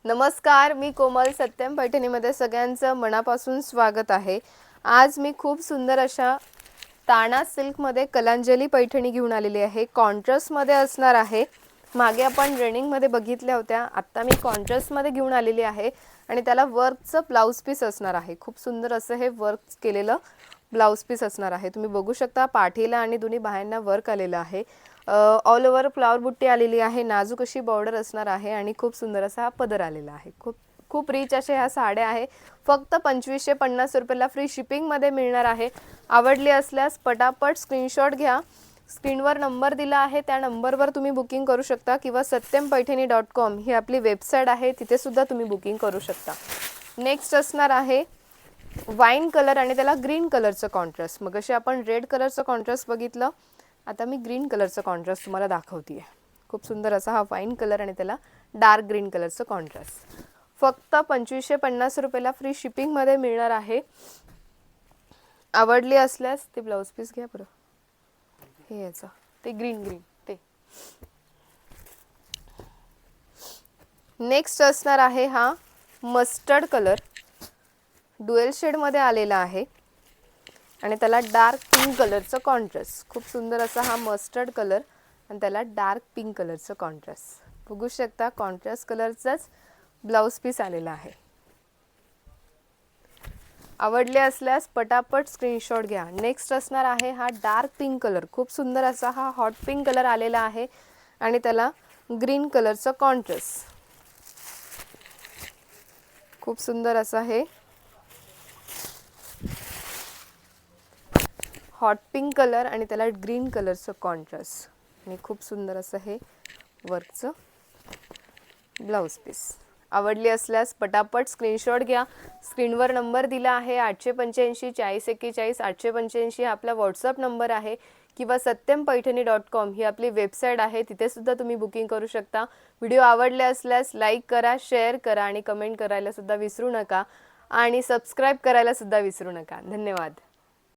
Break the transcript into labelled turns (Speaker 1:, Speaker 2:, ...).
Speaker 1: नमस्कार, मी कोमल. सत्यम पैठणीमध्ये सगळ्यांचं मनापासून स्वागत आहे. आज मी खूप सुंदर अशा ताना सिल्कमध्ये कलांजली पैठणी घेऊन आलेली आहे. कॉन्ट्रास्टमध्ये असणार आहे. मागे आपण रेनिंगमध्ये बघितल्या होत्या. आता मी कॉन्ट्रास्टमध्ये घेऊन आलेली आहे आणि त्याला वर्कचं ब्लाउज पीस असणार आहे. खूप सुंदर असं हे वर्क केलेलं ब्लाउज पीस असणार आहे. तुम्ही बघू शकता पाठीला आणि दोन्ही बाह्यांना वर्क आलेलं आहे. ऑल ओव्हर फ्लावर बुट्टी आलेली आहे. नाजूक अशी बॉर्डर असणार आहे आणि खूप सुंदर असा हा पदर आलेला आहे. खूप रिच अशा ह्या साड्या आहे. फक्त 2550 रुपयाला फ्री शिपिंगमध्ये मिळणार आहे. आवडली असल्यास पटापट स्क्रीनशॉट घ्या. स्क्रीनवर नंबर दिला आहे, त्या नंबरवर तुम्ही बुकिंग करू शकता किंवा satympaithani.com ही आपली वेबसाईट आहे, तिथे सुद्धा तुम्ही बुकिंग करू शकता. नेक्स्ट असणार आहे वाईन कलर आणि त्याला ग्रीन कलरचं कॉन्ट्रास्ट. मग असे आपण रेड कलरचं कॉन्ट्रास्ट बघितलं, आता मी ग्रीन कलरचं कॉन्ट्रास्ट तुम्हाला दाखवते. खूप सुंदर असा हा वाईन कलर आणि त्याला डार्क ग्रीन कलरचं कॉन्ट्रास्ट. फक्त 2550 रुपयाला फ्री शिपिंगमध्ये मिळणार आहे. आवडली असल्यास ते ब्लाउज पीस घ्या बरं. हे याचं ते ग्रीन ते नेक्स्ट असणार आहे हा मस्टर्ड कलर. ड्युएल शेडमध्ये आलेला आहे आणि त्याला डार्क पिंक कलरचं कॉन्ट्रास्ट. खूप सुंदर असा हा मस्टर्ड कलर आणि त्याला डार्क पिंक कलरचं कॉन्ट्रास्ट. बघू शकता कॉन्ट्रास्ट कलरचाच ब्लाउज पीस आलेला आहे. आवडले असल्यास पटापट स्क्रीनशॉट घ्या. नेक्स्ट असणार आहे हा डार्क पिंक कलर. खूप सुंदर असा हा हॉट पिंक कलर आलेला आहे आणि त्याला ग्रीन कलरचं कॉन्ट्रास्ट. खूप सुंदर असा हे हॉट पिंक कलर आणि त्याला ग्रीन कलरचं कॉन्ट्रास्ट आणि खूप सुंदर असं हे वर्कचं ब्लाउज पीस. आवडली असल्यास पटापट स्क्रीनशॉट घ्या. स्क्रीनवर नंबर दिला आहे 885 4041 885 हा आपला व्हॉट्सअप नंबर आहे किंवा satympaithani.com ही आपली वेबसाईट आहे, तिथे सुद्धा तुम्ही बुकिंग करू शकता. व्हिडिओ आवडले असल्यास लाईक करा, शेअर करा आणि कमेंट करायला सुद्धा विसरू नका आणि सबस्क्राईब करायला सुद्धा विसरू नका. धन्यवाद.